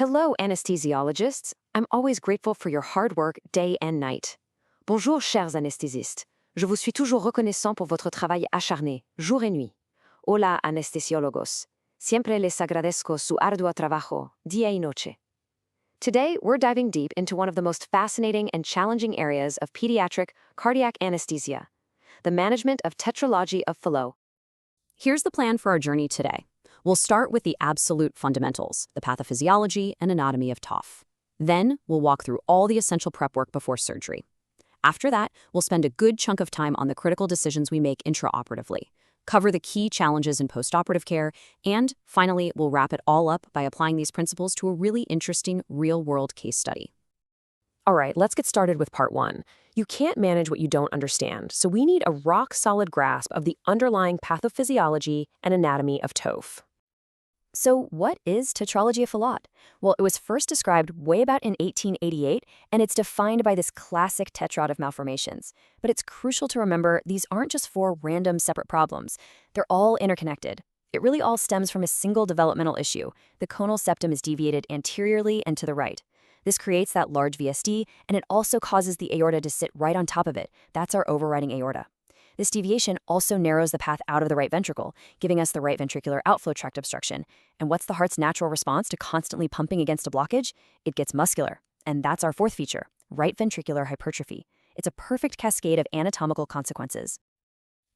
Hello, anesthesiologists. I'm always grateful for your hard work day and night. Bonjour, chers anesthésistes. Je vous suis toujours reconnaissant pour votre travail acharné, jour et nuit. Hola, anestesiólogos. Siempre les agradezco su arduo trabajo, día y noche. Today, we're diving deep into one of the most fascinating and challenging areas of pediatric cardiac anesthesia, the management of Tetralogy of Fallot. Here's the plan for our journey today. We'll start with the absolute fundamentals, the pathophysiology and anatomy of TOF. Then, we'll walk through all the essential prep work before surgery. After that, we'll spend a good chunk of time on the critical decisions we make intraoperatively, cover the key challenges in postoperative care, and finally, we'll wrap it all up by applying these principles to a really interesting real-world case study. All right, let's get started with part one. You can't manage what you don't understand, so we need a rock-solid grasp of the underlying pathophysiology and anatomy of TOF. So what is Tetralogy of Fallot? Well, it was first described way about in 1888, and it's defined by this classic tetrad of malformations. But it's crucial to remember these aren't just four random separate problems. They're all interconnected. It really all stems from a single developmental issue. The conal septum is deviated anteriorly and to the right. This creates that large VSD, and it also causes the aorta to sit right on top of it. That's our overriding aorta. This deviation also narrows the path out of the right ventricle, giving us the right ventricular outflow tract obstruction. And what's the heart's natural response to constantly pumping against a blockage? It gets muscular. And that's our fourth feature, right ventricular hypertrophy. It's a perfect cascade of anatomical consequences.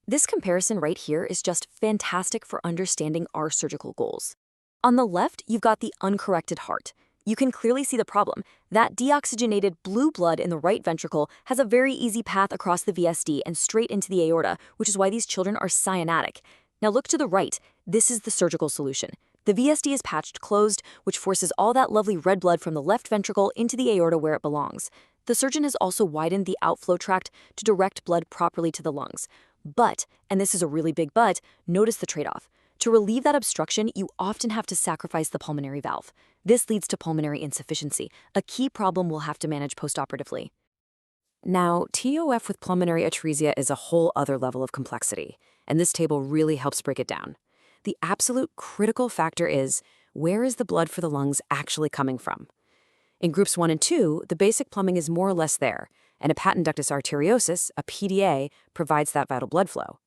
This comparison right here is just fantastic for understanding our surgical goals. On the left, you've got the uncorrected heart. You can clearly see the problem. That deoxygenated blue blood in the right ventricle has a very easy path across the VSD and straight into the aorta, which is why these children are cyanotic. Now look to the right. This is the surgical solution. The VSD is patched closed, which forces all that lovely red blood from the left ventricle into the aorta where it belongs. The surgeon has also widened the outflow tract to direct blood properly to the lungs. But, and this is a really big but, notice the trade-off. To relieve that obstruction, you often have to sacrifice the pulmonary valve. This leads to pulmonary insufficiency, a key problem we'll have to manage postoperatively. Now, TOF with pulmonary atresia is a whole other level of complexity, and this table really helps break it down. The absolute critical factor is, where is the blood for the lungs actually coming from? In groups 1 and 2, the basic plumbing is more or less there, and a patent ductus arteriosus, a PDA, provides that vital blood flow.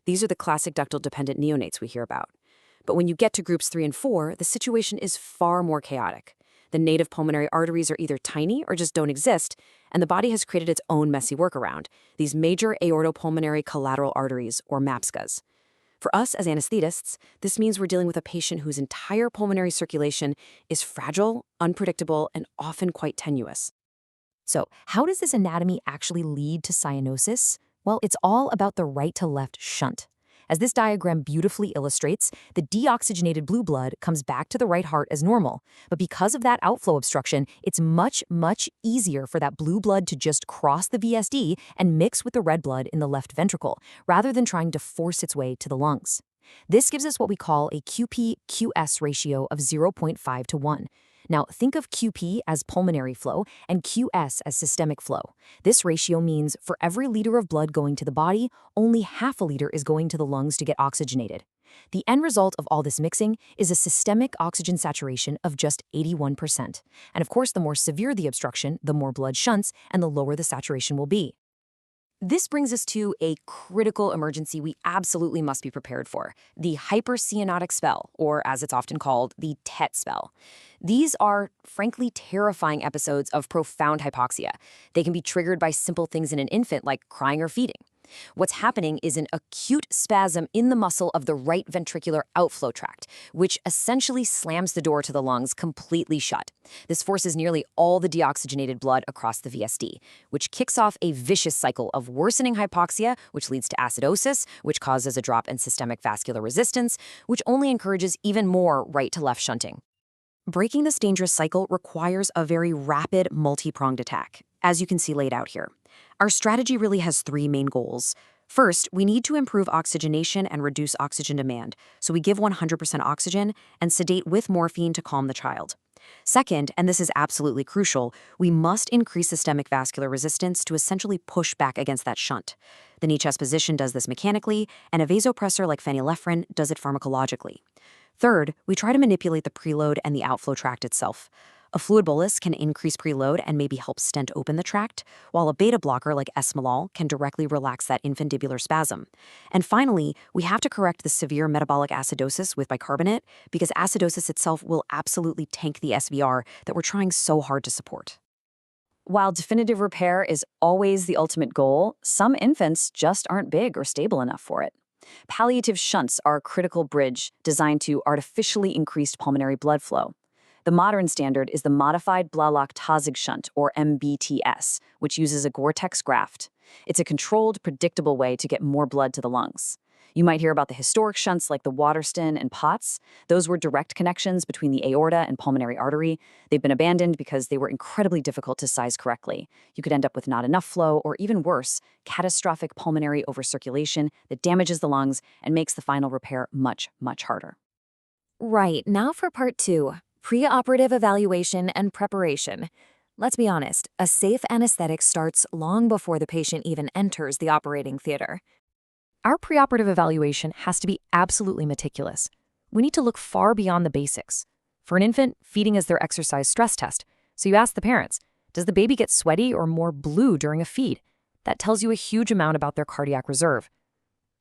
These are the classic ductal-dependent neonates we hear about. But when you get to groups 3 and 4, the situation is far more chaotic. The native pulmonary arteries are either tiny or just don't exist, and the body has created its own messy workaround, these major aortopulmonary collateral arteries, or MAPSCAs. For us as anesthetists, this means we're dealing with a patient whose entire pulmonary circulation is fragile, unpredictable, and often quite tenuous. So how does this anatomy actually lead to cyanosis? Well, it's all about the right-to-left shunt. As this diagram beautifully illustrates, the deoxygenated blue blood comes back to the right heart as normal. But because of that outflow obstruction, it's much easier for that blue blood to just cross the VSD and mix with the red blood in the left ventricle, rather than trying to force its way to the lungs. This gives us what we call a QP-QS ratio of 0.5 to 1. Now, think of QP as pulmonary flow and QS as systemic flow. This ratio means for every liter of blood going to the body, only half a liter is going to the lungs to get oxygenated. The end result of all this mixing is a systemic oxygen saturation of just 81%. And of course, the more severe the obstruction, the more blood shunts and the lower the saturation will be. This brings us to a critical emergency we absolutely must be prepared for, the hypercyanotic spell, or as it's often called, the TET spell. These are, frankly, terrifying episodes of profound hypoxia. They can be triggered by simple things in an infant like crying or feeding. What's happening is an acute spasm in the muscle of the right ventricular outflow tract, which essentially slams the door to the lungs completely shut. This forces nearly all the deoxygenated blood across the VSD, which kicks off a vicious cycle of worsening hypoxia, which leads to acidosis, which causes a drop in systemic vascular resistance, which only encourages even more right-to-left shunting. Breaking this dangerous cycle requires a very rapid, multi-pronged attack, as you can see laid out here. Our strategy really has three main goals. First, we need to improve oxygenation and reduce oxygen demand, so we give 100% oxygen and sedate with morphine to calm the child. Second, and this is absolutely crucial, we must increase systemic vascular resistance to essentially push back against that shunt. The knee chest position does this mechanically, and a vasopressor like phenylephrine does it pharmacologically. Third, we try to manipulate the preload and the outflow tract itself. A fluid bolus can increase preload and maybe help stent open the tract, while a beta blocker like esmolol can directly relax that infundibular spasm. And finally, we have to correct the severe metabolic acidosis with bicarbonate because acidosis itself will absolutely tank the SVR that we're trying so hard to support. While definitive repair is always the ultimate goal, some infants just aren't big or stable enough for it. Palliative shunts are a critical bridge designed to artificially increase pulmonary blood flow. The modern standard is the Modified Blalock-Taussig Shunt, or MBTS, which uses a Gore-Tex graft. It's a controlled, predictable way to get more blood to the lungs. You might hear about the historic shunts like the Waterston and Potts. Those were direct connections between the aorta and pulmonary artery. They've been abandoned because they were incredibly difficult to size correctly. You could end up with not enough flow, or even worse, catastrophic pulmonary overcirculation that damages the lungs and makes the final repair much, much harder. Right, now for part 2, preoperative evaluation and preparation. Let's be honest, a safe anesthetic starts long before the patient even enters the operating theater. Our preoperative evaluation has to be absolutely meticulous. We need to look far beyond the basics. For an infant, feeding is their exercise stress test. So you ask the parents, does the baby get sweaty or more blue during a feed? That tells you a huge amount about their cardiac reserve.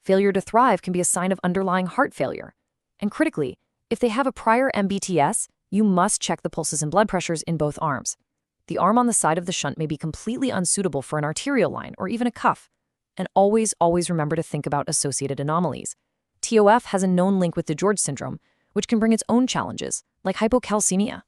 Failure to thrive can be a sign of underlying heart failure. And critically, if they have a prior MBTS, you must check the pulses and blood pressures in both arms. The arm on the side of the shunt may be completely unsuitable for an arterial line or even a cuff. And always remember to think about associated anomalies. TOF has a known link with DeGeorge syndrome, which can bring its own challenges, like hypocalcemia.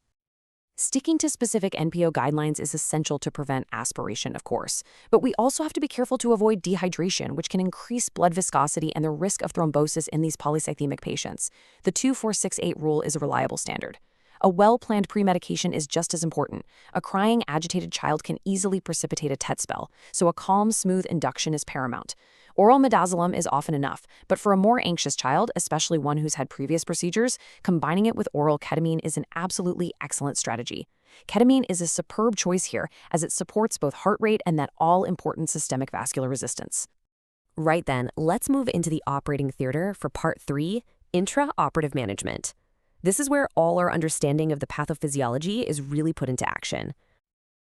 Sticking to specific NPO guidelines is essential to prevent aspiration, of course, but we also have to be careful to avoid dehydration, which can increase blood viscosity and the risk of thrombosis in these polycythemic patients. The 2-4-6-8 rule is a reliable standard. A well-planned pre-medication is just as important. A crying, agitated child can easily precipitate a TET spell, so a calm, smooth induction is paramount. Oral midazolam is often enough, but for a more anxious child, especially one who's had previous procedures, combining it with oral ketamine is an absolutely excellent strategy. Ketamine is a superb choice here, as it supports both heart rate and that all-important systemic vascular resistance. Right then, let's move into the operating theater for part 3, intraoperative management. This is where all our understanding of the pathophysiology is really put into action.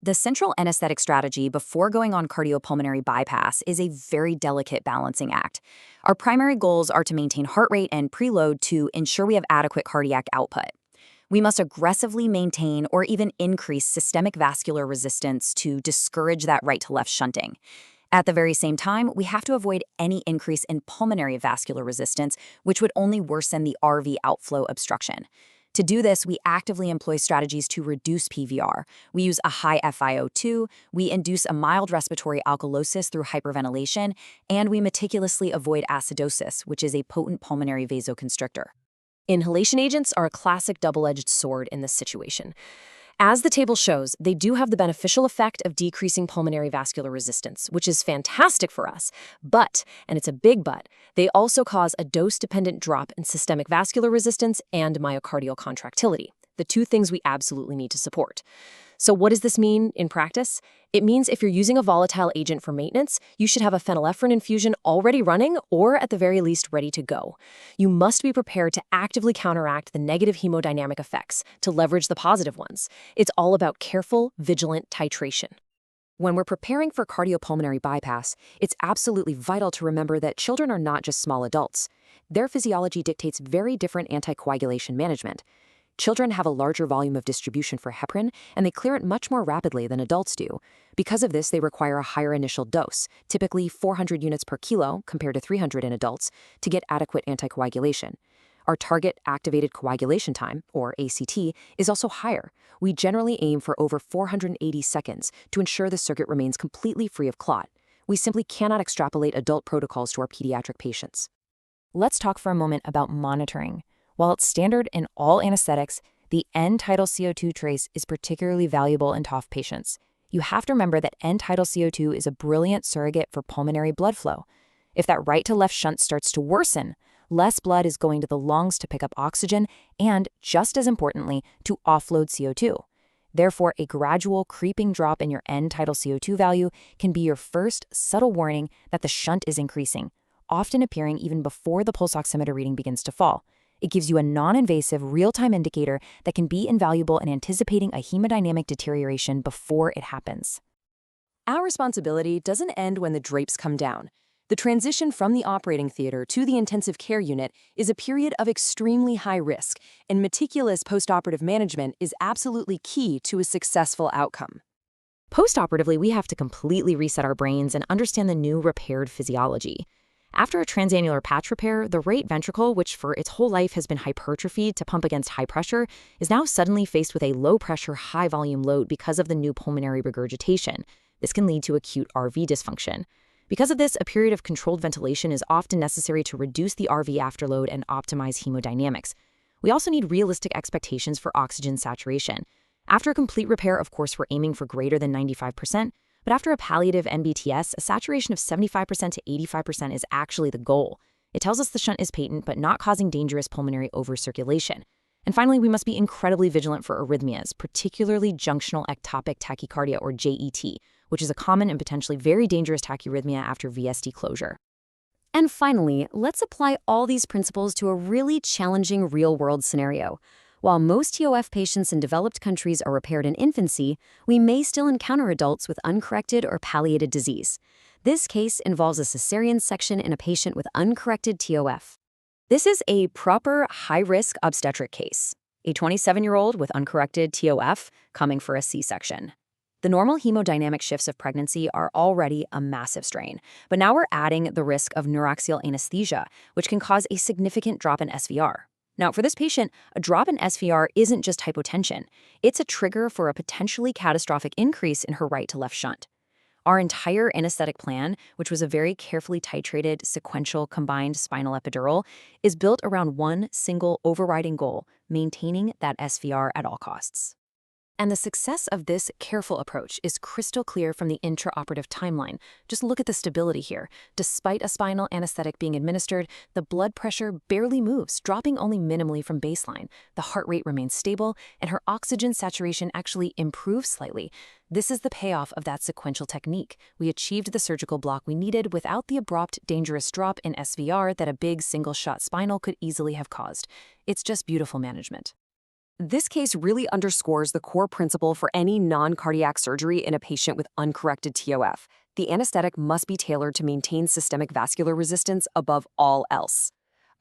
The central anesthetic strategy before going on cardiopulmonary bypass is a very delicate balancing act. Our primary goals are to maintain heart rate and preload to ensure we have adequate cardiac output. We must aggressively maintain or even increase systemic vascular resistance to discourage that right-to-left shunting. At the very same time, we have to avoid any increase in pulmonary vascular resistance, which would only worsen the RV outflow obstruction. To do this, we actively employ strategies to reduce PVR. We use a high FiO2, we induce a mild respiratory alkalosis through hyperventilation, and we meticulously avoid acidosis, which is a potent pulmonary vasoconstrictor. Inhalation agents are a classic double-edged sword in this situation. As the table shows, they do have the beneficial effect of decreasing pulmonary vascular resistance, which is fantastic for us. But, and it's a big but, they also cause a dose-dependent drop in systemic vascular resistance and myocardial contractility, the two things we absolutely need to support. So what does this mean in practice? It means if you're using a volatile agent for maintenance, you should have a phenylephrine infusion already running or at the very least ready to go. You must be prepared to actively counteract the negative hemodynamic effects to leverage the positive ones. It's all about careful, vigilant titration. When we're preparing for cardiopulmonary bypass, it's absolutely vital to remember that children are not just small adults. Their physiology dictates very different anticoagulation management. Children have a larger volume of distribution for heparin, and they clear it much more rapidly than adults do. Because of this, they require a higher initial dose, typically 400 units per kilo compared to 300 in adults, to get adequate anticoagulation. Our target activated coagulation time, or ACT, is also higher. We generally aim for over 480 seconds to ensure the circuit remains completely free of clot. We simply cannot extrapolate adult protocols to our pediatric patients. Let's talk for a moment about monitoring. While it's standard in all anesthetics, the end-tidal CO2 trace is particularly valuable in TOF patients. You have to remember that end-tidal CO2 is a brilliant surrogate for pulmonary blood flow. If that right-to-left shunt starts to worsen, less blood is going to the lungs to pick up oxygen and, just as importantly, to offload CO2. Therefore, a gradual creeping drop in your end-tidal CO2 value can be your first subtle warning that the shunt is increasing, often appearing even before the pulse oximeter reading begins to fall. It gives you a non-invasive, real-time indicator that can be invaluable in anticipating a hemodynamic deterioration before it happens. Our responsibility doesn't end when the drapes come down. The transition from the operating theater to the intensive care unit is a period of extremely high risk, and meticulous postoperative management is absolutely key to a successful outcome. Postoperatively, we have to completely reset our brains and understand the new repaired physiology. After a transannular patch repair, the right ventricle, which for its whole life has been hypertrophied to pump against high pressure, is now suddenly faced with a low-pressure, high-volume load because of the new pulmonary regurgitation. This can lead to acute RV dysfunction. Because of this, a period of controlled ventilation is often necessary to reduce the RV afterload and optimize hemodynamics. We also need realistic expectations for oxygen saturation. After a complete repair, of course, we're aiming for greater than 95%, but after a palliative NBTS, a saturation of 75% to 85% is actually the goal. It tells us the shunt is patent but not causing dangerous pulmonary overcirculation. And finally, we must be incredibly vigilant for arrhythmias, particularly junctional ectopic tachycardia, or JET, which is a common and potentially very dangerous tachyarrhythmia after VSD closure. And finally, let's apply all these principles to a really challenging real-world scenario. While most TOF patients in developed countries are repaired in infancy, we may still encounter adults with uncorrected or palliated disease. This case involves a cesarean section in a patient with uncorrected TOF. This is a proper high-risk obstetric case, a 27-year-old with uncorrected TOF coming for a C-section. The normal hemodynamic shifts of pregnancy are already a massive strain, but now we're adding the risk of neuraxial anesthesia, which can cause a significant drop in SVR. Now, for this patient, a drop in SVR isn't just hypotension. It's a trigger for a potentially catastrophic increase in her right to left shunt. Our entire anesthetic plan, which was a very carefully titrated, sequential, combined spinal epidural, is built around one single overriding goal: maintaining that SVR at all costs. And the success of this careful approach is crystal clear from the intraoperative timeline. Just look at the stability here. Despite a spinal anesthetic being administered, the blood pressure barely moves, dropping only minimally from baseline. The heart rate remains stable, and her oxygen saturation actually improves slightly. This is the payoff of that sequential technique. We achieved the surgical block we needed without the abrupt, dangerous drop in SVR that a big single-shot spinal could easily have caused. It's just beautiful management. This case really underscores the core principle for any non-cardiac surgery in a patient with uncorrected TOF. The anesthetic must be tailored to maintain systemic vascular resistance above all else.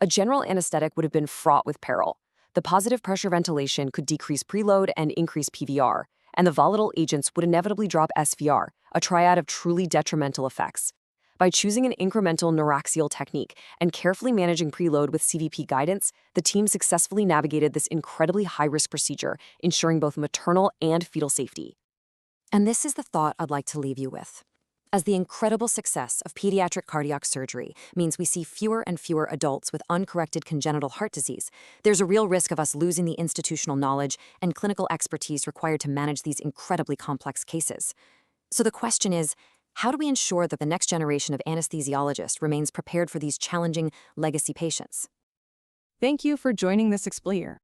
A general anesthetic would have been fraught with peril. The positive pressure ventilation could decrease preload and increase PVR, and the volatile agents would inevitably drop SVR, a triad of truly detrimental effects. By choosing an incremental neuraxial technique and carefully managing preload with CVP guidance, the team successfully navigated this incredibly high-risk procedure, ensuring both maternal and fetal safety. And this is the thought I'd like to leave you with. As the incredible success of pediatric cardiac surgery means we see fewer and fewer adults with uncorrected congenital heart disease, there's a real risk of us losing the institutional knowledge and clinical expertise required to manage these incredibly complex cases. So the question is, how do we ensure that the next generation of anesthesiologists remains prepared for these challenging legacy patients? Thank you for joining this Explainer.